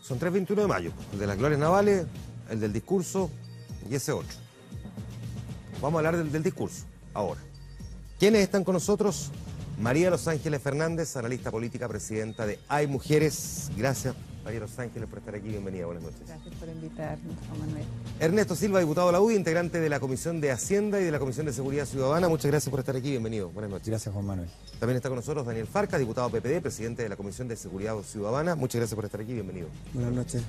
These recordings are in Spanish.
Son 3:21 de mayo, el de las glorias navales, el del discurso y ese otro. Vamos a hablar del discurso ahora. ¿Quiénes están con nosotros? María Los Ángeles Fernández, analista política, presidenta de Hay Mujeres. Gracias, María Los Ángeles, por estar aquí. Bienvenida, buenas noches. Gracias por invitarnos, Juan Manuel. Ernesto Silva, diputado de la UDI, integrante de la Comisión de Hacienda y de la Comisión de Seguridad Ciudadana. Muchas gracias por estar aquí, bienvenido. Buenas noches. Gracias, Juan Manuel. También está con nosotros Daniel Farcas, diputado PPD, presidente de la Comisión de Seguridad Ciudadana. Muchas gracias por estar aquí, bienvenido. Buenas noches.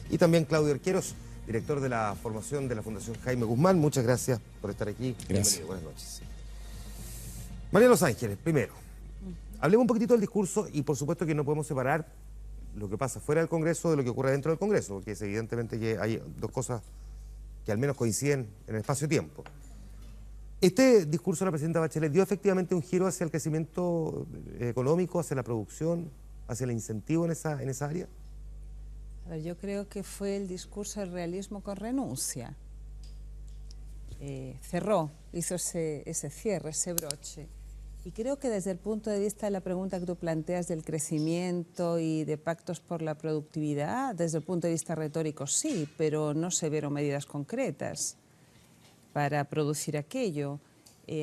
Y también Claudio Arqueros, director de la formación de la Fundación Jaime Guzmán. Muchas gracias por estar aquí. Gracias. Bienvenido, buenas noches. María Los Ángeles, primero, hablemos un poquitito del discurso y por supuesto que no podemos separar lo que pasa fuera del Congreso de lo que ocurre dentro del Congreso, porque es evidentemente que hay dos cosas que al menos coinciden en el espacio-tiempo. Este discurso de la presidenta Bachelet dio efectivamente un giro hacia el crecimiento económico, hacia la producción, hacia el incentivo en esa área. A ver, yo creo que fue el discurso del realismo con renuncia. Cerró, hizo ese cierre, ese broche. Y creo que desde el punto de vista de la pregunta que tú planteas del crecimiento y de pactos por la productividad, desde el punto de vista retórico sí, pero no se vieron medidas concretas para producir aquello.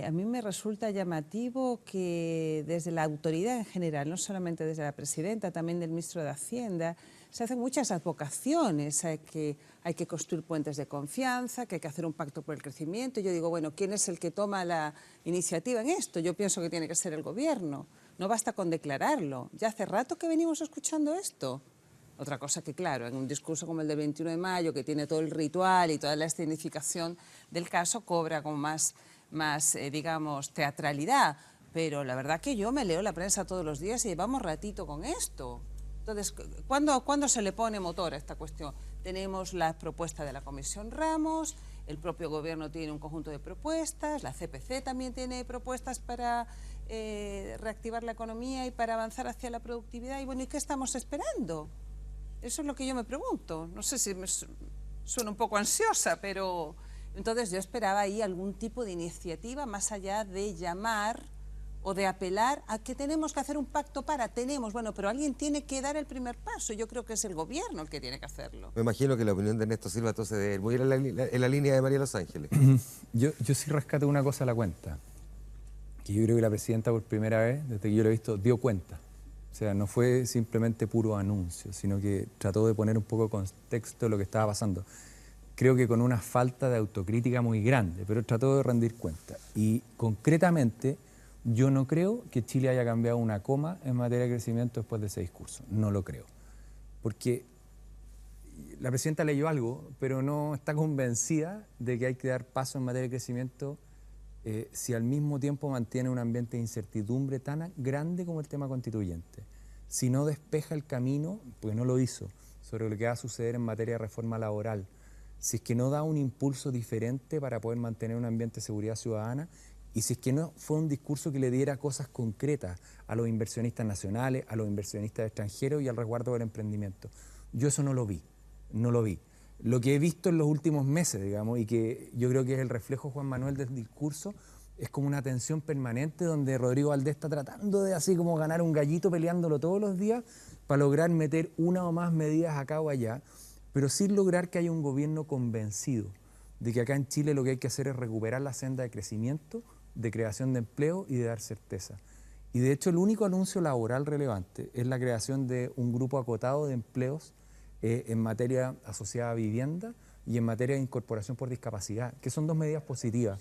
A mí me resulta llamativo que desde la autoridad en general, no solamente desde la presidenta, también del ministro de Hacienda, se hacen muchas advocaciones. Hay que construir puentes de confianza, que hay que hacer un pacto por el crecimiento. Yo digo, bueno, ¿quién es el que toma la iniciativa en esto? Yo pienso que tiene que ser el gobierno. No basta con declararlo. Ya hace rato que venimos escuchando esto. Otra cosa que, claro, en un discurso como el del 21 de mayo, que tiene todo el ritual y toda la escenificación del caso, cobra como más digamos, teatralidad. Pero la verdad que yo me leo la prensa todos los días y llevamos ratito con esto. Entonces, ¿cuándo se le pone motor a esta cuestión? Tenemos la propuesta de la Comisión Ramos, el propio gobierno tiene un conjunto de propuestas, la CPC también tiene propuestas para reactivar la economía y para avanzar hacia la productividad. Y bueno, ¿y qué estamos esperando? Eso es lo que yo me pregunto. No sé si me suena un poco ansiosa, pero entonces yo esperaba ahí algún tipo de iniciativa más allá de llamar o de apelar a que tenemos que hacer un pacto bueno, pero alguien tiene que dar el primer paso. Yo creo que es el gobierno el que tiene que hacerlo. Me imagino que la opinión de Ernesto Silva entonces debe ir muy en la línea de María Los Ángeles. Yo sí rescato una cosa a la cuenta, que yo creo que la presidenta por primera vez, desde que yo lo he visto, dio cuenta. O sea, no fue simplemente puro anuncio, sino que trató de poner un poco de contexto de lo que estaba pasando. Creo que con una falta de autocrítica muy grande, pero trató de rendir cuenta. Y concretamente, yo no creo que Chile haya cambiado una coma en materia de crecimiento después de ese discurso. No lo creo. Porque la presidenta leyó algo, pero no está convencida de que hay que dar paso en materia de crecimiento si al mismo tiempo mantiene un ambiente de incertidumbre tan grande como el tema constituyente. Si no despeja el camino, pues no lo hizo, sobre lo que va a suceder en materia de reforma laboral. Si es que no da un impulso diferente para poder mantener un ambiente de seguridad ciudadana, y si es que no fue un discurso que le diera cosas concretas a los inversionistas nacionales, a los inversionistas extranjeros y al resguardo del emprendimiento. Yo eso no lo vi, no lo vi. Lo que he visto en los últimos meses, digamos, y que yo creo que es el reflejo, Juan Manuel, del discurso, es como una tensión permanente donde Rodrigo Valdés está tratando de así como ganar un gallito peleándolo todos los días para lograr meter una o más medidas acá o allá, pero sin lograr que haya un gobierno convencido de que acá en Chile lo que hay que hacer es recuperar la senda de crecimiento, de creación de empleo y de dar certeza. Y de hecho el único anuncio laboral relevante es la creación de un grupo acotado de empleos en materia asociada a vivienda y en materia de incorporación por discapacidad, que son dos medidas positivas.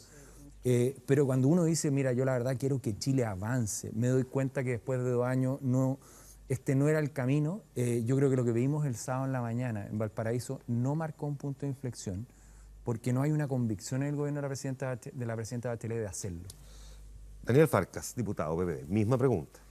Pero cuando uno dice, mira, yo la verdad quiero que Chile avance, me doy cuenta que después de 2 años este no era el camino. Yo creo que lo que vimos el sábado en la mañana en Valparaíso no marcó un punto de inflexión, porque no hay una convicción en el gobierno de la presidenta Bachelet de hacerlo. Daniel Farcas, diputado PPD, misma pregunta.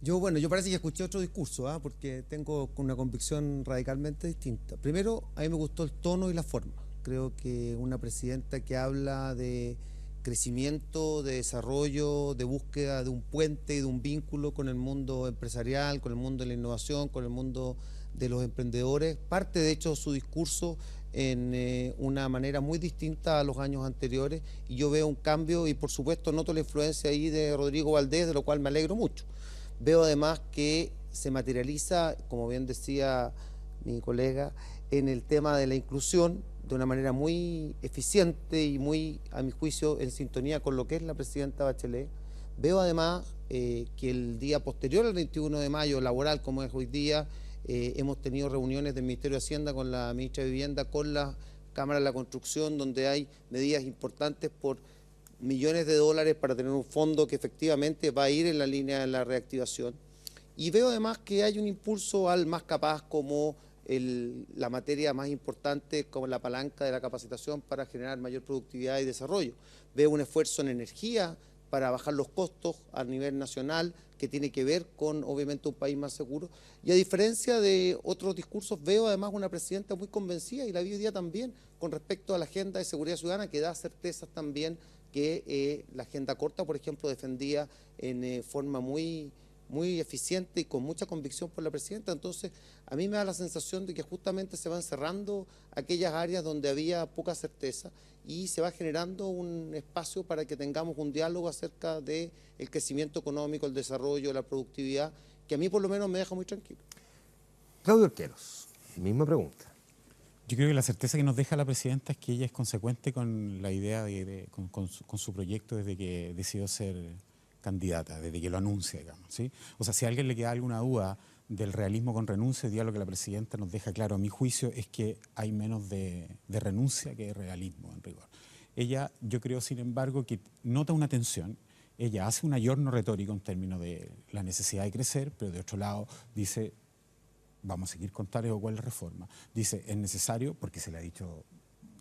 Yo parece que escuché otro discurso, porque tengo una convicción radicalmente distinta. Primero, a mí me gustó el tono y la forma. Creo que una presidenta que habla de crecimiento, de desarrollo, de búsqueda de un puente y de un vínculo con el mundo empresarial, con el mundo de la innovación, con el mundo de los emprendedores, parte de hecho su discurso en una manera muy distinta a los años anteriores, y yo veo un cambio y por supuesto noto la influencia ahí de Rodrigo Valdés, de lo cual me alegro mucho. Veo además que se materializa, como bien decía mi colega, en el tema de la inclusión de una manera muy eficiente y muy, a mi juicio, en sintonía con lo que es la presidenta Bachelet. Veo además que el día posterior al 21 de mayo, laboral como es hoy día, hemos tenido reuniones del Ministerio de Hacienda con la ministra de Vivienda, con la Cámara de la Construcción, donde hay medidas importantes por millones de dólares para tener un fondo que efectivamente va a ir en la línea de la reactivación. Y veo además que hay un impulso al más capaz como la materia más importante, como la palanca de la capacitación para generar mayor productividad y desarrollo. Veo un esfuerzo en energía para bajar los costos a nivel nacional, que tiene que ver con, obviamente, un país más seguro. Y a diferencia de otros discursos, veo además una presidenta muy convencida, y la vi hoy día también, con respecto a la agenda de seguridad ciudadana, que da certezas también que la agenda corta, por ejemplo, defendía en forma muy eficiente y con mucha convicción por la presidenta. Entonces, a mí me da la sensación de que justamente se van cerrando aquellas áreas donde había poca certeza y se va generando un espacio para que tengamos un diálogo acerca del crecimiento económico, el desarrollo, la productividad, que a mí por lo menos me deja muy tranquilo. Claudio Arqueros, misma pregunta. Yo creo que la certeza que nos deja la presidenta es que ella es consecuente con la idea, con su proyecto desde que decidió ser candidata, desde que lo anuncia, digamos, ¿sí? O sea, si a alguien le queda alguna duda del realismo con renuncia, el diálogo que la presidenta nos deja claro, a mi juicio, es que hay menos de renuncia que de realismo, en rigor. Ella, yo creo, sin embargo, que nota una tensión. Ella hace un ayorno retórico en términos de la necesidad de crecer, pero de otro lado dice, vamos a seguir con tales o cuales reformas. Dice, es necesario, porque se le ha dicho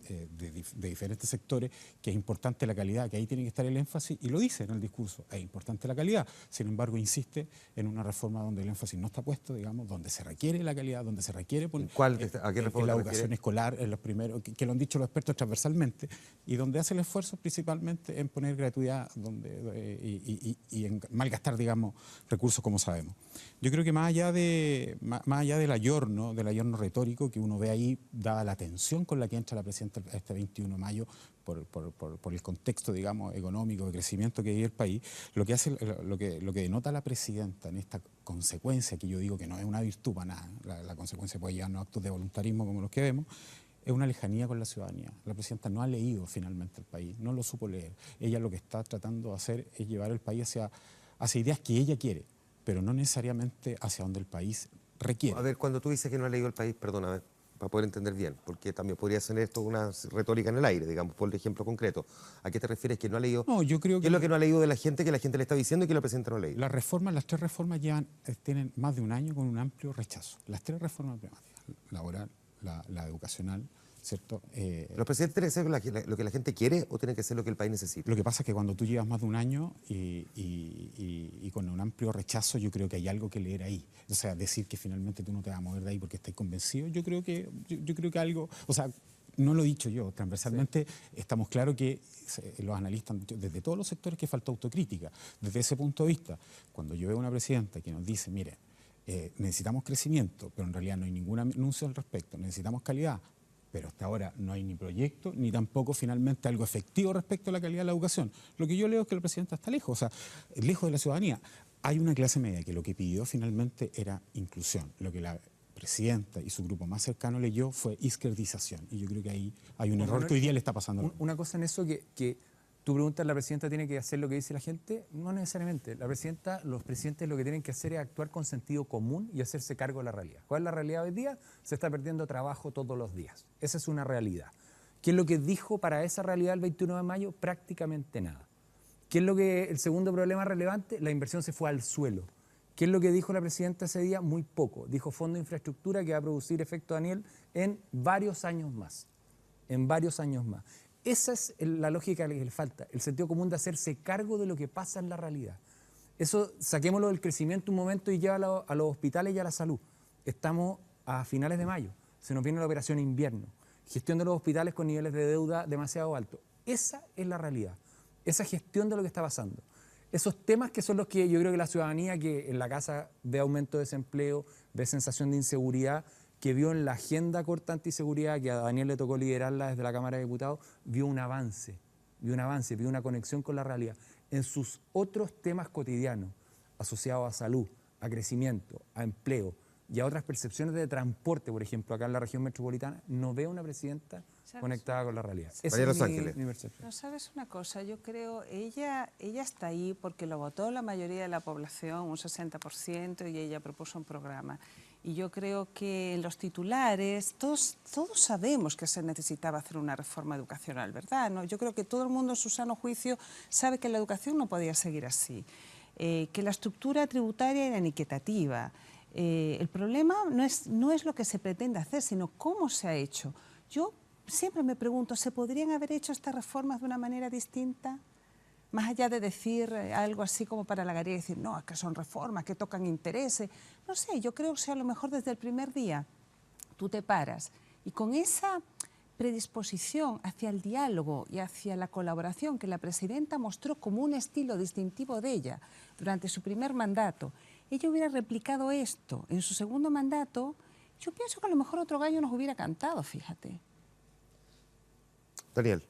de diferentes sectores, que es importante la calidad, que ahí tiene que estar el énfasis, y lo dice en el discurso, es importante la calidad. Sin embargo, insiste en una reforma donde el énfasis no está puesto, digamos, donde se requiere la calidad, donde se requiere poner ¿A qué reforma en la te educación refieres? escolar, en los primeros, que lo han dicho los expertos transversalmente, y donde hace el esfuerzo principalmente en poner gratuidad y en malgastar, digamos, recursos como sabemos. Yo creo que más allá del ayorno retórico que uno ve ahí, dada la tensión con la que entra la presidenta este 21 de mayo por el contexto, digamos, económico de crecimiento que vive el país, lo que denota la presidenta en esta consecuencia, que yo digo que no es una virtud para nada, la consecuencia puede llevarnos a actos de voluntarismo como los que vemos, es una lejanía con la ciudadanía. La presidenta no ha leído finalmente el país, no lo supo leer. Ella lo que está tratando de hacer es llevar el país hacia ideas que ella quiere, pero no necesariamente hacia donde el país requiere. A ver, cuando tú dices que no ha leído el país, perdóname, para poder entender bien, porque también podría ser esto una retórica en el aire, digamos, por el ejemplo concreto. ¿A qué te refieres que no ha leído? No, yo creo ¿Qué es lo que no ha leído de la gente, que la gente le está diciendo y que la presidenta no ha leído? Las tres reformas tienen más de un año con un amplio rechazo. Las tres reformas emblemáticas, laboral, la educacional, ¿cierto? ¿Los presidentes tienen que ser lo que la gente quiere o tienen que ser lo que el país necesita? Lo que pasa es que cuando tú llevas más de un año y con un amplio rechazo, yo creo que hay algo que leer ahí. O sea, decir que finalmente tú no te vas a mover de ahí porque estás convencido, yo creo que algo, o sea, no lo he dicho yo, transversalmente estamos claros que los analistas han dicho desde todos los sectores que falta autocrítica. Desde ese punto de vista, cuando yo veo a una presidenta que nos dice, mire, necesitamos crecimiento, pero en realidad no hay ningún anuncio al respecto, necesitamos calidad, pero hasta ahora no hay ni proyecto, ni tampoco finalmente algo efectivo respecto a la calidad de la educación. Lo que yo leo es que la presidenta está lejos, o sea, lejos de la ciudadanía. Hay una clase media que lo que pidió finalmente era inclusión. Lo que la presidenta y su grupo más cercano leyó fue izquierdización. Y yo creo que ahí hay un error que hoy día le está pasando. Una cosa en eso que tú preguntas, ¿la presidenta tiene que hacer lo que dice la gente? No necesariamente. Los presidentes lo que tienen que hacer es actuar con sentido común y hacerse cargo de la realidad. ¿Cuál es la realidad hoy día? Se está perdiendo trabajo todos los días. Esa es una realidad. ¿Qué es lo que dijo para esa realidad el 21 de mayo? Prácticamente nada. ¿Qué es lo que el segundo problema relevante? La inversión se fue al suelo. ¿Qué es lo que dijo la presidenta ese día? Muy poco. Dijo fondo de infraestructura que va a producir efecto Daniel en varios años más. En varios años más. Esa es la lógica que le falta, el sentido común de hacerse cargo de lo que pasa en la realidad. Eso, saquémoslo del crecimiento un momento y llévalo a los hospitales y a la salud. Estamos a finales de mayo, se nos viene la operación invierno, gestión de los hospitales con niveles de deuda demasiado altos. Esa es la realidad, esa gestión de lo que está pasando. Esos temas que son los que yo creo que la ciudadanía que en la casa ve aumento de desempleo, ve sensación de inseguridad, que vio en la agenda corta antiseguridad, que a Daniel le tocó liderarla desde la Cámara de Diputados, vio un avance, vio una conexión con la realidad. En sus otros temas cotidianos, asociados a salud, a crecimiento, a empleo, y a otras percepciones de transporte, por ejemplo, acá en la región metropolitana, no veo una presidenta conectada con la realidad. Esa María es Los Ángeles. mi percepción. No sabes una cosa, yo creo, ella está ahí porque lo votó la mayoría de la población, un 60%, y ella propuso un programa. Y yo creo que en los titulares, todos sabemos que se necesitaba hacer una reforma educacional, ¿verdad? ¿No? Yo creo que todo el mundo en su sano juicio sabe que la educación no podía seguir así, que la estructura tributaria era iniquitativa. El problema no es lo que se pretende hacer, sino cómo se ha hecho. Yo siempre me pregunto, ¿se podrían haber hecho estas reformas de una manera distinta? Más allá de decir algo así como para la galería y decir, no, es que son reformas, que tocan intereses. No sé, yo creo que a lo mejor desde el primer día tú te paras y con esa predisposición hacia el diálogo y hacia la colaboración que la presidenta mostró como un estilo distintivo de ella durante su primer mandato, ella hubiera replicado esto en su segundo mandato, yo pienso que a lo mejor otro gallo nos hubiera cantado, fíjate. Daniel,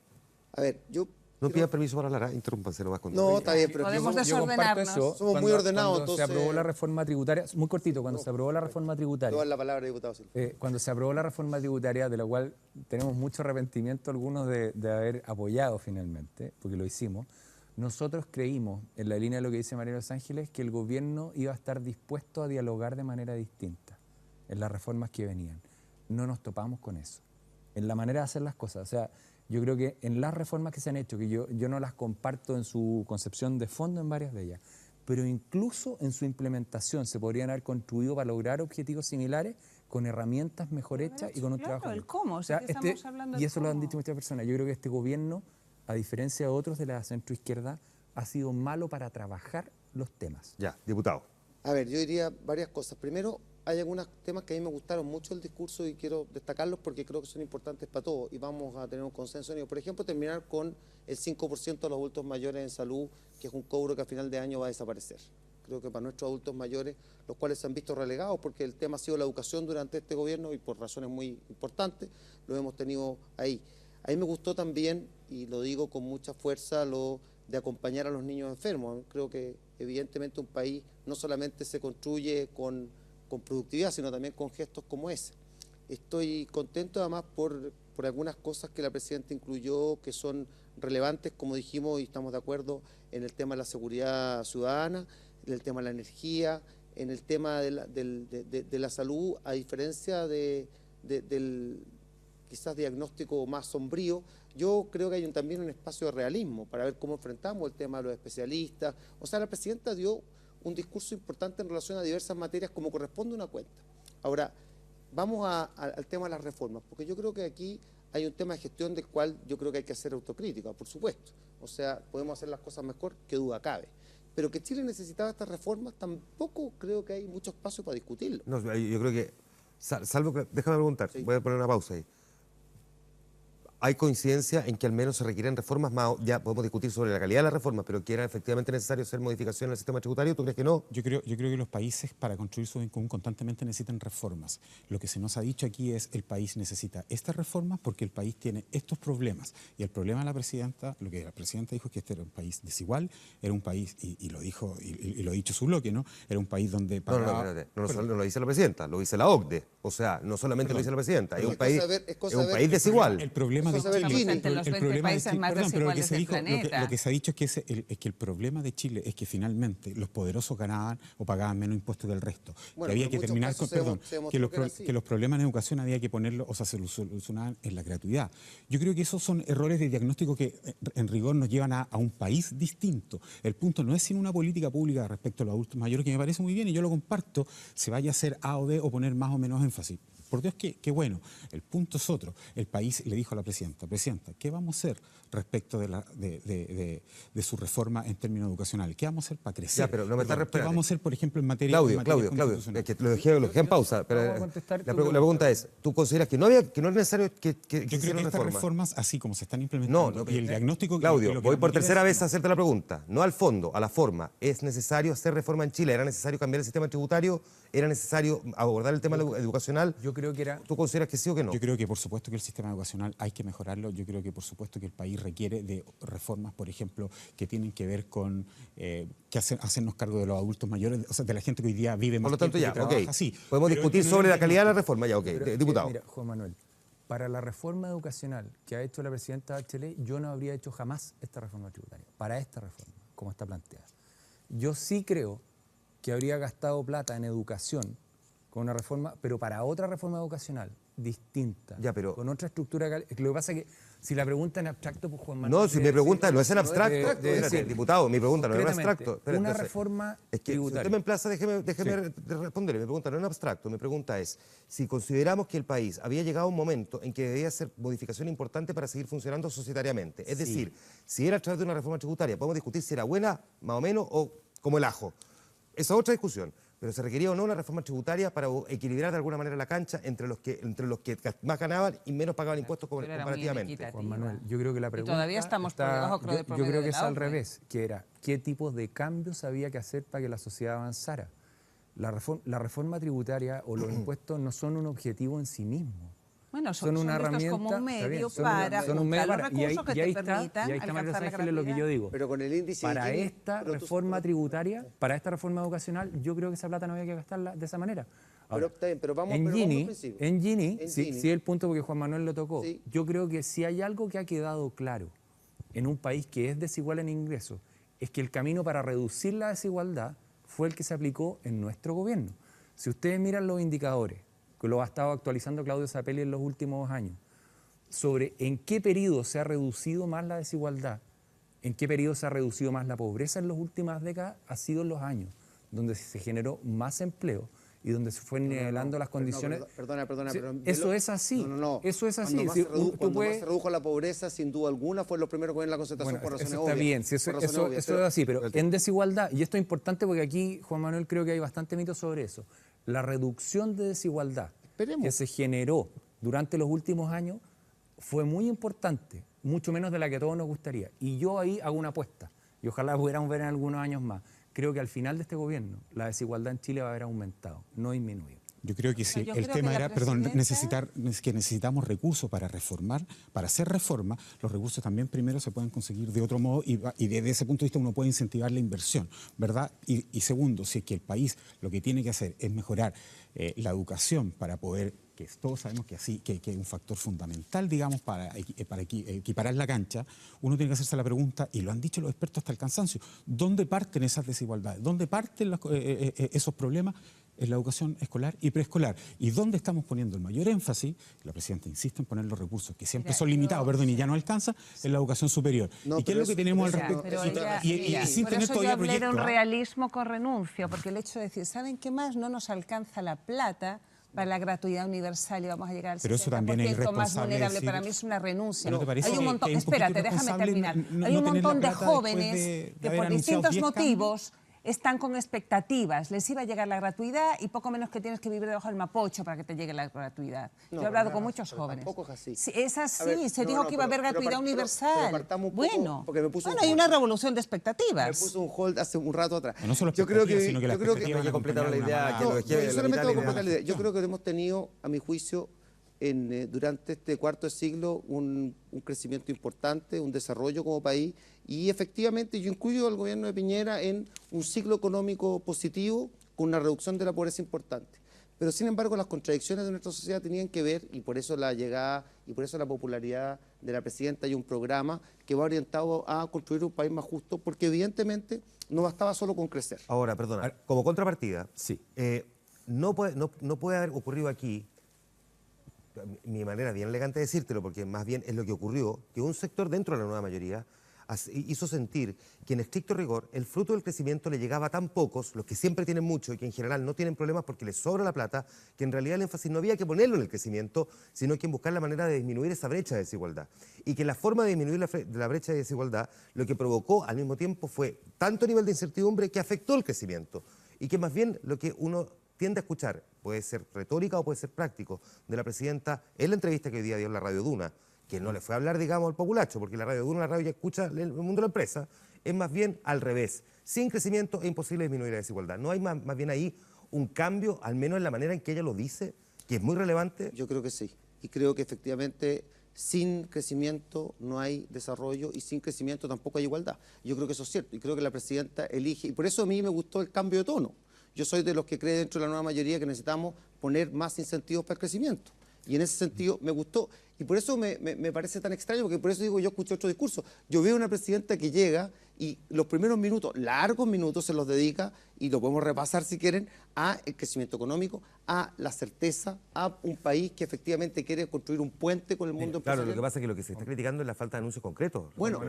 A ver, yo... no pidan permiso para hablar, interrúmpanse nomás con No, está bien, pero Podemos Yo comparto desordenarnos. eso. Somos muy ordenados, Cuando se entonces- aprobó la reforma tributaria, muy cortito, cuando se aprobó la reforma tributaria, Toda la palabra, diputado Silva. cuando se aprobó la reforma tributaria, de la cual tenemos mucho arrepentimiento algunos de haber apoyado finalmente, porque lo hicimos, nosotros creímos, en la línea de lo que dice María Los Ángeles, que el gobierno iba a estar dispuesto a dialogar de manera distinta en las reformas que venían. No nos topamos con eso, en la manera de hacer las cosas. O sea, yo creo que en las reformas que se han hecho, que yo no las comparto en su concepción de fondo en varias de ellas, pero incluso en su implementación se podrían haber construido para lograr objetivos similares con herramientas mejor hechas y con un Claro, trabajo. el mejor. cómo, si aquí estamos hablando y del eso lo han cómo. dicho muchas personas. Yo creo que este gobierno, a diferencia de otros de la centroizquierda, ha sido malo para trabajar los temas. Ya, diputado. A ver, yo diría varias cosas. Primero, hay algunos temas que a mí me gustaron mucho el discurso y quiero destacarlos porque creo que son importantes para todos y vamos a tener un consenso en ello. Por ejemplo, terminar con el 5% de los adultos mayores en salud, que es un cobro que a final de año va a desaparecer. Creo que para nuestros adultos mayores, los cuales se han visto relegados porque el tema ha sido la educación durante este gobierno y por razones muy importantes, lo hemos tenido ahí. A mí me gustó también, y lo digo con mucha fuerza, lo de acompañar a los niños enfermos. Creo que evidentemente un país no solamente se construye con productividad, sino también con gestos como ese. Estoy contento además por algunas cosas que la presidenta incluyó que son relevantes, como dijimos, y estamos de acuerdo en el tema de la seguridad ciudadana, en el tema de la energía, en el tema de la salud, a diferencia del quizás diagnóstico más sombrío. Yo creo que hay también un espacio de realismo para ver cómo enfrentamos el tema de los especialistas. O sea, la presidenta dio un discurso importante en relación a diversas materias como corresponde una cuenta. Ahora, vamos al tema de las reformas, porque yo creo que aquí hay un tema de gestión del cual yo creo que hay que hacer autocrítica, por supuesto. O sea, podemos hacer las cosas mejor, que duda cabe. Pero que Chile necesitaba estas reformas, tampoco creo que hay mucho espacio para discutirlo. No, yo creo que, salvo que, déjame preguntar, Sí. voy a poner una pausa ahí. ¿Hay coincidencia en que al menos se requieren reformas más? Ya podemos discutir sobre la calidad de las reformas, pero que era efectivamente necesario hacer modificaciones en el sistema tributario. ¿Tú crees que no? Yo creo que los países para construir su bien común constantemente necesitan reformas. Lo que se nos ha dicho aquí es el país necesita estas reformas porque el país tiene estos problemas. Y el problema de la presidenta, lo que la presidenta dijo es que este era un país desigual, era un país, y lo dijo, y lo ha dicho su bloque, ¿no? Era un país donde pagaba... Espérate. No lo dice la presidenta, lo dice la OCDE. O sea, no solamente lo dice la presidenta, es un país, es un país desigual. El problema de Eso sabe Chile, Chile. Entre los 20 problema de países Chile- más perdón, pero lo que desiguales se del dijo, planeta. lo que se ha dicho es que el problema de Chile es que finalmente los poderosos ganaban o pagaban menos impuestos que el resto. Bueno, que había pero que en muchos terminar casos con, se perdón, demostró que los, que era así. que los problemas en educación había que ponerlos, o sea, se los solucionaban en la gratuidad. Yo creo que esos son errores de diagnóstico que en rigor nos llevan a un país distinto. El punto no es sin una política pública respecto a los adultos mayores, que me parece muy bien y yo lo comparto, se vaya a hacer A o B o poner más o menos énfasis. Por Dios, qué bueno. El punto es otro. El país le dijo a la presidenta, ¿qué vamos a hacer respecto de su reforma en términos educacionales? ¿Qué vamos a hacer para crecer? Ya, pero no me está ¿Qué respondiendo. vamos a hacer, por ejemplo, en materia Claudio, constitucional? es que lo dejé en pausa. Pero Vamos a contestar la tu pregunta es, ¿tú consideras que no es necesario que Yo creo se hicieran que estas reformas? reformas, así como se están No, implementando, y el diagnóstico... Claudio, y lo que voy la por mayoría tercera vez a decimos, hacerte la pregunta. No al fondo, a la forma. ¿Es necesario hacer reforma en Chile? ¿Era necesario cambiar el sistema tributario? ¿Era necesario abordar el tema educacional? Yo creo que era... ¿Tú consideras que sí o que no? Yo creo que por supuesto que el sistema educacional hay que mejorarlo. Yo creo que por supuesto que el país requiere de reformas, por ejemplo, que tienen que ver con hacernos cargo de los adultos mayores, o sea, de la gente que hoy día vive más Por lo tanto, tiempo ya, y que trabaja. Sí, podemos pero discutir que no sobre la es calidad de la reforma, ya, Pero, diputado. mira, Juan Manuel, para la reforma educacional que ha hecho la presidenta Bachelet, yo no habría hecho jamás esta reforma tributaria, para esta reforma, como está planteada. Yo sí creo que habría gastado plata en educación con una reforma, pero para otra reforma educacional distinta, Ya, pero- con otra estructura. Lo que pasa es que si la pregunta en abstracto, pues Juan Manuel... No, si mi pregunta no es en abstracto, espérate, decir, diputado, mi pregunta no es en concretamente, abstracto. Espera, una entonces, reforma es que, si tributaria. usted me emplaza, déjeme responder. Mi pregunta no es en abstracto, mi pregunta es, si consideramos que el país había llegado a un momento en que debía hacer modificación importante para seguir funcionando societariamente, es decir, si era a través de una reforma tributaria, podemos discutir si era buena, más o menos, o como el ajo. Esa es otra discusión. Pero se requería o no una reforma tributaria para equilibrar de alguna manera la cancha entre los que más ganaban y menos pagaban impuestos Pero era muy comparativamente. inequitativa. Juan Manuel, yo creo que la pregunta todavía estamos por debajo, creo, del yo promedio creo que de es la al OCDE. revés, que era qué tipos de cambios había que hacer para que la sociedad avanzara. La reforma tributaria o los impuestos no son un objetivo en sí mismo. Bueno, Son una vistos herramienta, como un está bien, medio son para son un medio juntar los para, y ahí, recursos que y ahí te está, permitan y ahí está María alcanzar la Los Ángeles lo que yo gratuidad. digo. Pero con el índice de Para Gini, esta pero tú- reforma tributaria, para esta reforma educacional, yo creo que esa plata no había que gastarla de esa manera. Ahora, está bien, pero vamos- en pero vamos al Gini, principio. en Gini, En sí, Gini. sí es el punto porque Juan Manuel lo tocó. Sí. Yo creo que si hay algo que ha quedado claro en un país que es desigual en ingresos, es que el camino para reducir la desigualdad fue el que se aplicó en nuestro gobierno. Si ustedes miran los indicadores, que lo ha estado actualizando Claudio Zapelli en los últimos años, sobre en qué periodo se ha reducido más la desigualdad, en qué periodo se ha reducido más la pobreza en las últimas décadas, ha sido en los años donde se generó más empleo y donde se fue nivelando las condiciones. Perdona, Sí, pero eso es así. Eso es así. Si tú Cuando más puedes- se redujo la pobreza, sin duda alguna, fue lo primero que en la concentración Bueno, por razones eso obvias. está bien, sí, eso, por razones eso- obvias, eso pero- es así, pero en desigualdad, y esto es importante porque aquí, Juan Manuel, creo que hay bastante mito sobre eso, la reducción de desigualdad Esperemos. que se generó durante los últimos años fue muy importante, mucho menos de la que a todos nos gustaría. Y yo ahí hago una apuesta, y ojalá pudiéramos ver en algunos años más. Creo que al final de este gobierno la desigualdad en Chile va a haber aumentado, no disminuido. Yo creo que sí. yo El creo tema que la era, perdón, presidenta- que necesitamos recursos para reformar, para hacer reforma. Los recursos también primero se pueden conseguir de otro modo y desde ese punto de vista uno puede incentivar la inversión, ¿verdad? Y segundo, si es que el país lo que tiene que hacer es mejorar la educación para poder, que todos sabemos que así, que es un factor fundamental, digamos, para equiparar la cancha, uno tiene que hacerse la pregunta, y lo han dicho los expertos hasta el cansancio, ¿dónde parten esas desigualdades? ¿Dónde parten esos problemas? En la educación escolar y preescolar. ¿Y dónde estamos poniendo el mayor énfasis? La presidenta insiste en poner los recursos, que siempre Mira, son limitados, yo- perdón, y ya no alcanza, en la educación superior. No, ¿Y qué es pero lo que eso- tenemos al pero respecto? Pero Y- ella- y, mira, sin por tener eso todavía yo hablé de proyectos. un realismo con renuncio, porque el hecho de decir, ¿saben qué más? No nos alcanza la plata para la gratuidad universal y vamos a llegar al Pero eso también es 60% más irresponsable vulnerable. decir- Para mí es una renuncia. ¿No te parece Hay un que- montón, que es un poquito espérate, déjame irresponsable terminar. no Hay un tener la montón de plata después jóvenes de que haber por anunciado distintos 10 motivos están con expectativas. Les iba a llegar la gratuidad y poco menos que tienes que vivir debajo del mapocho para que te llegue la gratuidad. No, Yo he hablado pero con muchos pero jóvenes. tampoco es así. Sí, es así, A ver, se no, dijo no, que iba a haber pero gratuidad pero universal. partamos un poco, bueno, porque me puso un hay una hold. revolución de Me expectativas. puso un hold hace un rato atrás. No solo yo creo que, sino que la yo creo expectativa hay que van a completar la acompañar idea, una que mala- lo No, quiere yo la solamente mitad voy a de la completar la idea. Yo gestión. creo que hemos tenido, a mi juicio, durante este cuarto de siglo un crecimiento importante, un desarrollo como país, y efectivamente yo incluyo al gobierno de Piñera en un ciclo económico positivo con una reducción de la pobreza importante. Pero sin embargo las contradicciones de nuestra sociedad tenían que ver, y por eso la llegada y por eso la popularidad de la presidenta y un programa que va orientado a construir un país más justo, porque evidentemente no bastaba solo con crecer. Ahora, perdona, como contrapartida, Sí. no puede haber ocurrido aquí, mi manera bien elegante de decírtelo, porque más bien es lo que ocurrió, que un sector dentro de la nueva mayoría hizo sentir que en estricto rigor el fruto del crecimiento le llegaba a tan pocos, los que siempre tienen mucho y que en general no tienen problemas porque les sobra la plata, que en realidad el énfasis no había que ponerlo en el crecimiento, sino que en buscar la manera de disminuir esa brecha de desigualdad. Y que la forma de disminuir la brecha de desigualdad lo que provocó al mismo tiempo fue tanto nivel de incertidumbre que afectó el crecimiento. Y que más bien lo que uno tiende a escuchar, puede ser retórica o puede ser práctico, de la presidenta en la entrevista que hoy día dio en la Radio Duna, que no le fue a hablar, digamos, al populacho, porque la Radio Duna, la radio ya escucha el mundo de la empresa, es más bien al revés. Sin crecimiento es imposible disminuir la desigualdad. No hay más bien ahí un cambio, al menos en la manera en que ella lo dice, que es muy relevante? Yo creo que sí. Y creo que efectivamente sin crecimiento no hay desarrollo y sin crecimiento tampoco hay igualdad. Yo creo que eso es cierto y creo que la presidenta elige, y por eso a mí me gustó el cambio de tono. Yo soy de los que cree dentro de la nueva mayoría que necesitamos poner más incentivos para el crecimiento. Y en ese sentido me gustó. Y por eso me parece tan extraño, porque por eso digo, yo escuché otro discurso. Yo veo una presidenta que llega y los primeros minutos, largos minutos, se los dedica, y lo podemos repasar si quieren, a el crecimiento económico, a la certeza, a un país que efectivamente quiere construir un puente con el mundo Claro, empresarial. lo que pasa es que lo que se está criticando es la falta de anuncios concretos. Bueno,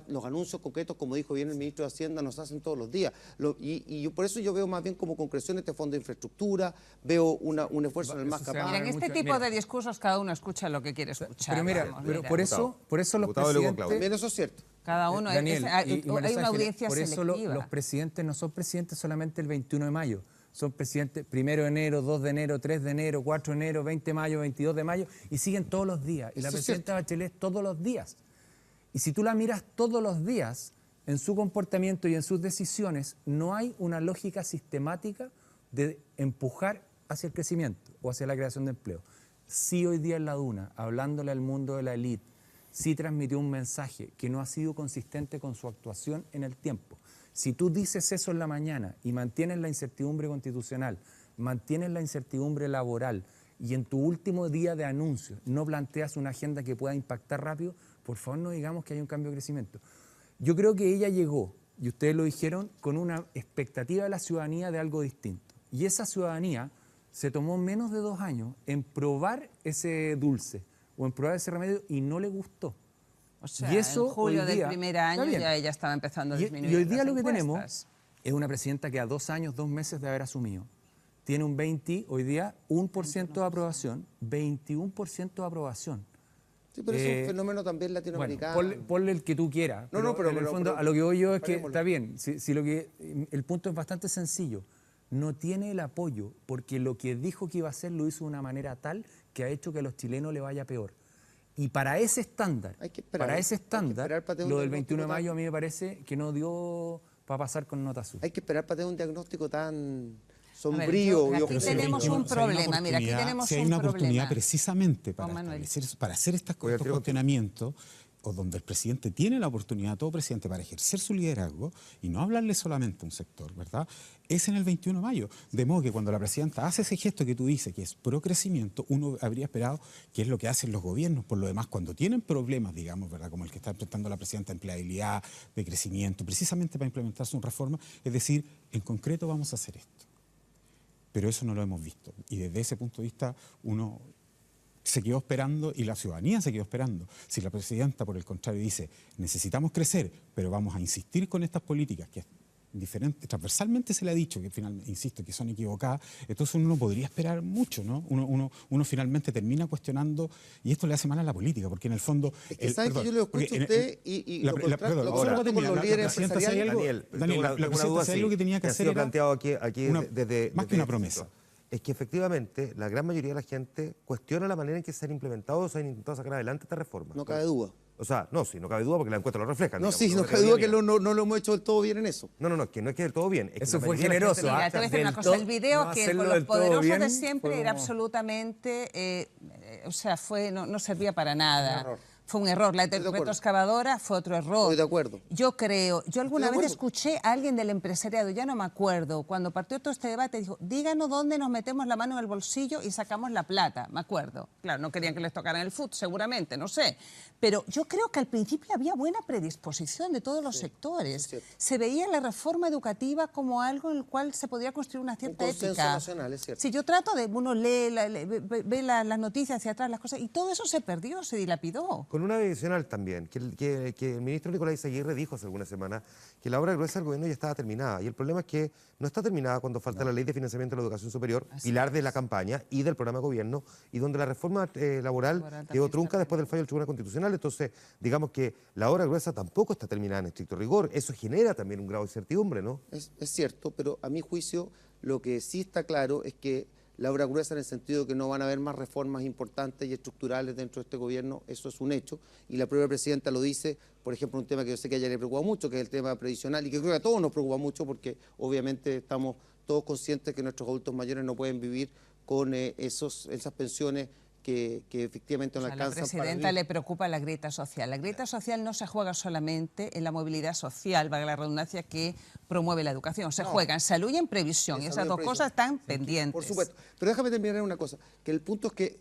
los anuncios concretos, como dijo bien el ministro de Hacienda, nos hacen todos los días. Por eso yo veo más bien como concreción este fondo de infraestructura, veo un esfuerzo en el más capaz. Mira, en este tipo de discursos cada uno escucha lo que quiere escuchar. Pero mira, vamos, pero mira. por eso los Diputado Luego presidentes... Claudio. También eso es cierto. Cada uno, Daniel, hay Buenos una Ángeles, audiencia por eso selectiva. los presidentes no son presidentes solamente el 21 de mayo, son presidentes 1 de enero, 2 de enero, 3 de enero, 4 de enero, 20 de mayo, 22 de mayo, y siguen todos los días. Y la Eso es presidenta Bachelet todos los días. Y si tú la miras todos los días, en su comportamiento y en sus decisiones, no hay una lógica sistemática de empujar hacia el crecimiento o hacia la creación de empleo. Sí, hoy día en la Duna, hablándole al mundo de la élite, sí transmitió un mensaje que no ha sido consistente con su actuación en el tiempo. Si tú dices eso en la mañana y mantienes la incertidumbre constitucional, mantienes la incertidumbre laboral y en tu último día de anuncios no planteas una agenda que pueda impactar rápido, por favor no digamos que hay un cambio de crecimiento. Yo creo que ella llegó, y ustedes lo dijeron, con una expectativa de la ciudadanía de algo distinto. Y esa ciudadanía se tomó menos de 2 años en probar ese dulce o en probar ese remedio y no le gustó. O sea, Y eso en julio hoy del día- primer está año bien. ya ella estaba empezando a disminuir Y hoy día las lo que tenemos encuestas. es una presidenta que a 2 años, 2 meses de haber asumido, tiene un 20, hoy día 1% de aprobación, 21% de aprobación. Sí, pero es un fenómeno también Bueno, latinoamericano. ponle el que tú quieras. Pero en el fondo, a lo que voy yo es que parémosle. está bien. El punto es bastante sencillo. No tiene el apoyo porque lo que dijo que iba a hacer lo hizo de una manera tal que ha hecho que a los chilenos le vaya peor. Y para ese estándar, Hay que esperar, para tener un lo del 21 de diagnóstico mayo a mí me parece que no dio para pasar con nota azul. Hay que esperar para tener un diagnóstico tan A ver, sombrío y aquí objetivo. tenemos un problema, mira, aquí tenemos si hay un una oportunidad problema. precisamente Juan para, Manuel. para hacer estos cuestionamientos, o donde el presidente tiene la oportunidad, todo presidente, para ejercer su liderazgo y no hablarle solamente a un sector, ¿verdad? Es en el 21 de mayo. De modo que cuando la presidenta hace ese gesto que tú dices, que es pro crecimiento, uno habría esperado que es lo que hacen los gobiernos. Por lo demás, cuando tienen problemas, digamos, ¿verdad? Como el que está enfrentando la presidenta de empleabilidad, de crecimiento, precisamente para implementar su reforma, es decir, en concreto vamos a hacer esto. Pero eso no lo hemos visto. Y desde ese punto de vista, uno se quedó esperando y la ciudadanía se quedó esperando. Si la presidenta, por el contrario, dice necesitamos crecer, pero vamos a insistir con estas políticas que transversalmente se le ha dicho que finalmente, insisto, que son equivocadas, entonces uno no podría esperar mucho, ¿no? Uno finalmente termina cuestionando, y esto le hace mal a la política, porque en el fondo... Es que saben que yo lo escucho a usted y lo contrasto con los líderes empresariales. Daniel, Daniel, la presidenta, ¿sabe algo que tenía que ha hacer? sido Era planteado aquí una- desde más que una este promesa. sitio. Es que efectivamente la gran mayoría de la gente cuestiona la manera en que se han implementado o se han intentado sacar adelante estas reformas. No cabe duda. O sea, no cabe duda porque la encuesta lo refleja. No, digamos, sí, no es cabe duda que teoría mía. no lo hemos hecho del todo bien en eso. No, que no es que del todo bien. Es que Eso la fue mayoría de la gente- generoso. Mira, te voy a decir una Del cosa. todo- El video no que hacerlo con los del todo poderosos bien de siempre fue era como- absolutamente, o sea, no servía para nada. error. Fue un error. La de acuerdo. retroexcavadora fue otro error. Estoy de acuerdo. Yo alguna de vez acuerdo. escuché a alguien del empresariado, ya no me acuerdo, cuando partió todo este debate, dijo, díganos dónde nos metemos la mano en el bolsillo y sacamos la plata, me acuerdo. Claro, no querían que les tocaran el foot, seguramente, no sé. Pero yo creo que al principio había buena predisposición de todos los sectores. es cierto. Se veía la reforma educativa como algo en el cual se podía construir una cierta consenso ética. nacional, es cierto. Si yo trato de, uno lee, ve las noticias hacia atrás, las cosas, y todo eso se perdió, se dilapidó. Con una adicional también, que el ministro Nicolás Aguirre dijo hace algunas semanas que la obra gruesa del gobierno ya estaba terminada. Y el problema es que no está terminada cuando falta la ley de financiamiento de la educación superior, pilar de la campaña y del programa de gobierno, y donde la reforma laboral quedó también trunca está después del fallo del Tribunal Constitucional. Entonces, digamos que la obra gruesa tampoco está terminada en estricto rigor. Eso genera también un grado de incertidumbre, ¿no? Es cierto, pero a mi juicio lo que sí está claro es que la obra gruesa en el sentido de que no van a haber más reformas importantes y estructurales dentro de este gobierno, eso es un hecho, y la propia presidenta lo dice, por ejemplo, un tema que yo sé que a ella le preocupa mucho, que es el tema previsional, y que creo que a todos nos preocupa mucho porque obviamente estamos todos conscientes que nuestros adultos mayores no pueden vivir con esas pensiones que efectivamente no O sea, a la alcanzan para presidenta vivir. le preocupa la grieta social. La grieta social no se juega solamente en la movilidad social, valga la redundancia, que promueve la educación. Se juega en salud y en previsión. Y En esas salud y dos previsión. cosas están pendientes. Por supuesto. Pero déjame terminar en una cosa, que el punto es que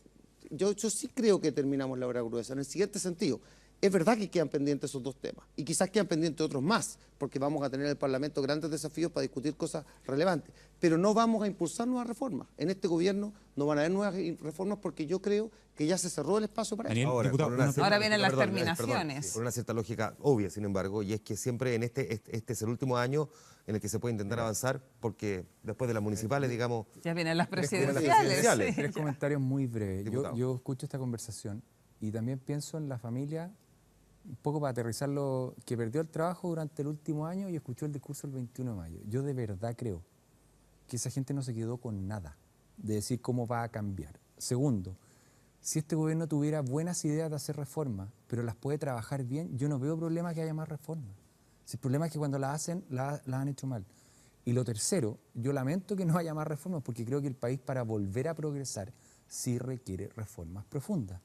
yo sí creo que terminamos la obra gruesa, en el siguiente sentido. Es verdad que quedan pendientes esos dos temas, y quizás quedan pendientes otros más, porque vamos a tener en el Parlamento grandes desafíos para discutir cosas relevantes, pero no vamos a impulsar nuevas reformas. En este gobierno no van a haber nuevas reformas porque yo creo que ya se cerró el espacio para Daniel, eso. diputado, con una una cierta- Ahora vienen las perdón, terminaciones. sí, con una cierta lógica obvia, sin embargo, y es que siempre en este es el último año en el que se puede intentar avanzar, porque después de las municipales, digamos, Ya vienen las presidenciales. presidenciales. sí. 3 comentarios muy breves. Diputado. Yo escucho esta conversación y también pienso en la familia, un poco para aterrizarlo, que perdió el trabajo durante el último año y escuchó el discurso el 21 de mayo. Yo de verdad creo que esa gente no se quedó con nada de decir cómo va a cambiar. Segundo, si este gobierno tuviera buenas ideas de hacer reformas, pero las puede trabajar bien, yo no veo problema que haya más reformas. Si el problema es que cuando las hacen, las han hecho mal. Y lo tercero, yo lamento que no haya más reformas porque creo que el país para volver a progresar sí requiere reformas profundas.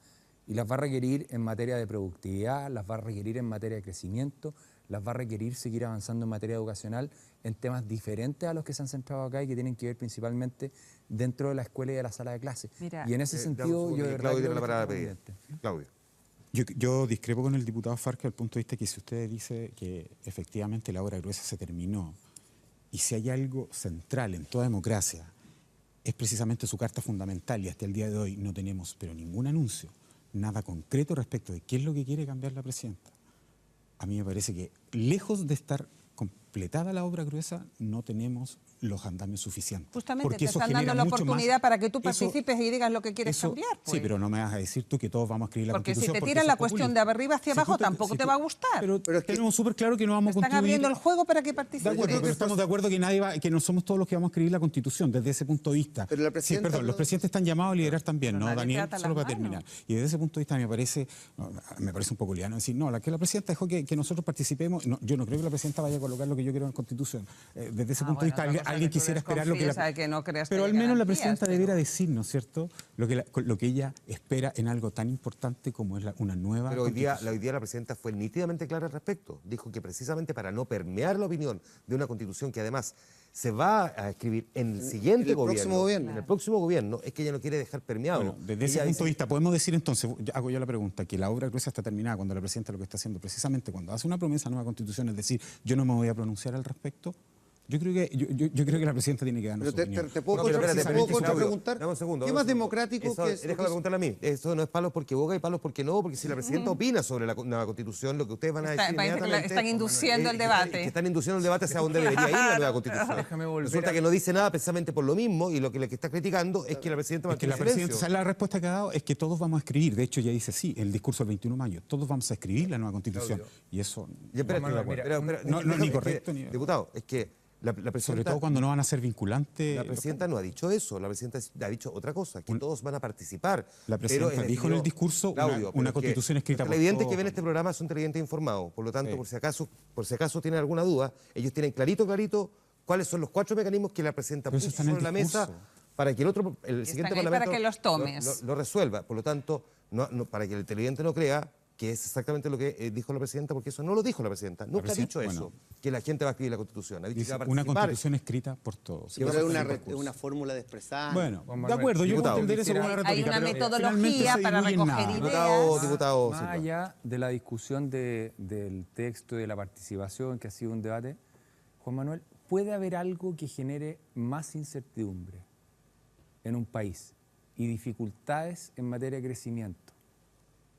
Y las va a requerir en materia de productividad, las va a requerir en materia de crecimiento, las va a requerir seguir avanzando en materia educacional en temas diferentes a los que se han centrado acá y que tienen que ver principalmente dentro de la escuela y de la sala de clases. Mira, Y en ese dame un sentido, segundo, yo de que verdad Claudio creo tiene la que palabra está pedida. pendiente. Claudio. Yo discrepo con el diputado Farca al punto de vista que si usted dice que efectivamente la obra gruesa se terminó y si hay algo central en toda democracia es precisamente su carta fundamental y hasta el día de hoy no tenemos pero ningún anuncio, nada concreto respecto de qué es lo que quiere cambiar la presidenta. A mí me parece que lejos de estar completada la obra gruesa no tenemos los andamios suficientes. Justamente porque te eso están dando genera la mucho oportunidad más- para que tú eso- participes y digas lo que quieres eso- cambiar. Sí, pues. pero no me vas a decir tú que todos vamos a escribir la Porque si Constitución. te tiran eso la es cuestión populista. de arriba hacia Si abajo, tú tampoco si te tú- va a gustar. Pero Pero es que- tenemos súper claro que no vamos a Están contribuir. abriendo el juego para que De participes. acuerdo, pero estamos de acuerdo que nadie va, que no somos todos los que vamos a escribir la Constitución desde ese punto de vista. Pero la presidenta Perdón, no- los presidentes están llamados a liderar también, Pero ¿no, nadie te Daniel? ata Solo las para terminar. manos. Y desde ese punto de vista me parece un poco liano decir, no, que la presidenta dejó que nosotros participemos. No, yo no creo que la presidenta vaya a colocar lo que yo quiero en la Constitución. Desde ese punto de vista, alguien quisiera esperar lo que que no creas que Pero hay al menos la garantías, presidenta pero- debiera decirnos, ¿cierto?, lo que ella espera en algo tan importante como es una nueva Pero hoy día Constitución. la presidenta fue nítidamente clara al respecto. Dijo que precisamente para no permear la opinión de una constitución que además se va a escribir en el siguiente el gobierno, próximo gobierno. en el próximo gobierno, es que ella no quiere dejar permeado. Bueno, desde ese Ella punto de dice- vista, podemos decir entonces, hago yo la pregunta, que la obra gruesa está terminada cuando la presidenta lo que está haciendo precisamente cuando hace una promesa a nueva constitución, es decir, yo no me voy a pronunciar al respecto. Yo creo que la presidenta tiene que darnos Pero su te opinión. puedo No, pero espérate, ¿puedo Claudio, contrapreguntar? dame un segundo, ¿Qué dame más un segundo. democrático Eso, que es? déjame preguntarle a mí. Eso no es palos porque boga y palos porque no, porque si la presidenta opina sobre la nueva constitución, lo que ustedes van a Está- decir parece que la- inmediatamente, están induciendo el debate. que están induciendo el debate hacia dónde debería ir la nueva constitución. Déjame volver Resulta a- que no dice nada precisamente por lo mismo y lo que está criticando es que la presidenta Es que mantiene la presidenta, silencio. ¿sabes la respuesta que ha dado? Es que todos vamos a escribir. De hecho, ya dice sí, el discurso del 21 de mayo. Todos vamos a escribir la nueva constitución. Y eso Y espérate, Juan Manuel, pero- mira, pero- no, déjame- ni es que, correcto, ni- Diputado, es que la sobre presidenta... todo cuando no van a ser vinculantes. La presidenta no ha dicho eso, la presidenta ha dicho otra cosa, que todos van a participar. La presidenta pero dijo en el discurso Claudio, una pero constitución escrita los por televidentes todos. que ven este programa son televidentes informados, por lo tanto, Sí. por si acaso tienen alguna duda, ellos tienen clarito cuáles son los 4 mecanismos que la presidenta Pero eso puso está en el sobre la mesa discurso. para que el siguiente ahí para parlamento que los tomes. lo resuelva. Por lo tanto, para que el televidente no crea que es exactamente lo que dijo la presidenta, porque eso no lo dijo la presidenta. Nunca ha dicho presidenta- eso, bueno. que la gente va a escribir la Constitución. Ha dicho Dice, que va a una participar. constitución escrita por todos. Pero va a es ser es una fórmula de expresar. Bueno, Juan de Manuel, acuerdo, yo puedo diputado, entender eso como una Hay retórica. una pero metodología finalmente se para diluye en recoger nada. ideas. Diputado Más Silva. allá de la discusión del texto y de la participación, que ha sido un debate, Juan Manuel, ¿puede haber algo que genere más incertidumbre en un país y dificultades en materia de crecimiento,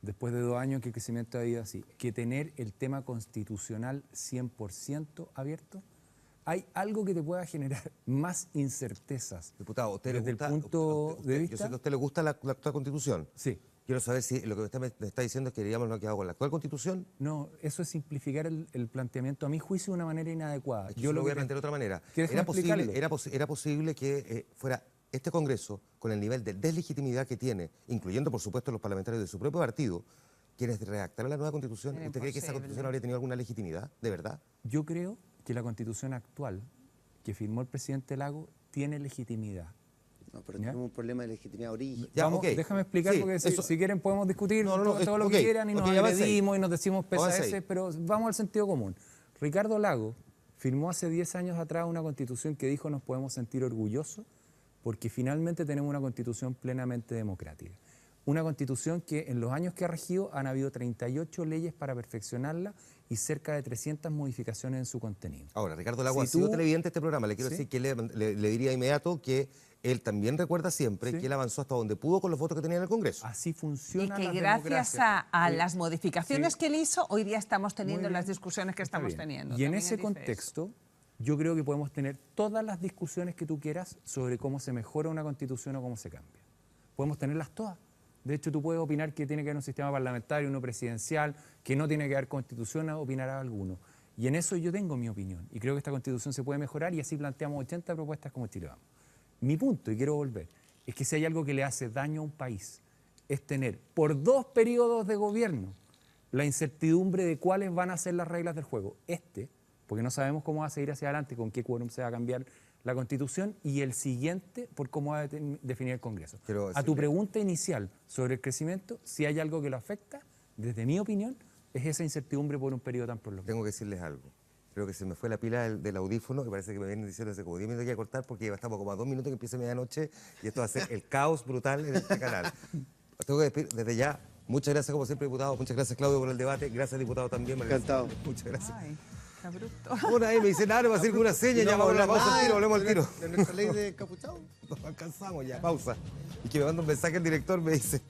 después de 2 años que el crecimiento ha ido así, que tener el tema constitucional 100% abierto? ¿Hay algo que te pueda generar más incertezas? Diputado, ¿a usted le desde el gusta, punto de Yo vista? sé que a usted le gusta la actual Constitución. Sí. Quiero saber si lo que usted me está diciendo es que digamos lo que hago con la actual Constitución. No, eso es simplificar el planteamiento, a mi juicio, de una manera inadecuada. Yo lo que voy a creo- plantear de otra manera. ¿Quieres Era explicarlo? posible, era posible que fuera este Congreso, con el nivel de deslegitimidad que tiene, incluyendo por supuesto los parlamentarios de su propio partido, quienes redactaran la nueva Constitución. Era ¿Usted cree que esa imposible. Constitución habría tenido alguna legitimidad, de verdad? Yo creo que la Constitución actual, que firmó el presidente Lagos tiene legitimidad. No, pero ¿Ya? tenemos un problema de legitimidad origen. Ya, Vamos, ok. déjame explicar, Sí, porque eso- si quieren podemos discutir No, no, no, todo lo ok, que quieran y ok, nos avancé ahí. agredimos y nos decimos Avancé pesadeces, ahí. pero vamos al sentido común. Ricardo Lagos firmó hace 10 años atrás una constitución que dijo nos podemos sentir orgullosos porque finalmente tenemos una constitución plenamente democrática. Una constitución que en los años que ha regido han habido 38 leyes para perfeccionarla y cerca de 300 modificaciones en su contenido. Ahora, Ricardo Lagos Si ha sido tú- televidente de este programa. Le quiero Sí. decir que le diría de inmediato que él también recuerda siempre Sí. que él avanzó hasta donde pudo con los votos que tenía en el Congreso. Así Y funciona que la gracias democracia. a Oye, las modificaciones sí. que él hizo, hoy día estamos teniendo Muy bien. las discusiones que Está estamos bien. teniendo. Y en También ese él dice eso. contexto, yo creo que podemos tener todas las discusiones que tú quieras sobre cómo se mejora una constitución o cómo se cambia. Podemos tenerlas todas. De hecho, tú puedes opinar que tiene que haber un sistema parlamentario, uno presidencial, que no tiene que haber constitución, opinará alguno. Y en eso yo tengo mi opinión. Y creo que esta constitución se puede mejorar y así planteamos 80 propuestas como Chile Vamos. Mi punto, y quiero volver, es que si hay algo que le hace daño a un país, es tener por 2 periodos de gobierno la incertidumbre de cuáles van a ser las reglas del juego. Porque no sabemos cómo va a seguir hacia adelante, con qué quórum se va a cambiar la Constitución, y el siguiente por cómo va a definir el Congreso. Quiero A tu decirle- pregunta inicial sobre el crecimiento, si hay algo que lo afecta, desde mi opinión, es esa incertidumbre por un periodo tan prolongado. Tengo que decirles algo. Creo que se me fue la pila del audífono y parece que me vienen diciendo hace como 10 minutos que hay que cortar porque estamos como a 2 minutos que empiece medianoche y esto va a ser el caos brutal en este canal. Tengo que despedir desde ya. Muchas gracias como siempre, diputado. Muchas gracias, Claudio, por el debate. Gracias, diputado, también. Encantado. Muchas gracias. Ay, qué bruto. Una ahí me dice, nada, va a hacer una seña, ya vamos a la pausa al tiro, volvemos al tiro. De nuestra ley de capuchado. Nos alcanzamos ya, pausa. Y que me manda un mensaje el director, me dice...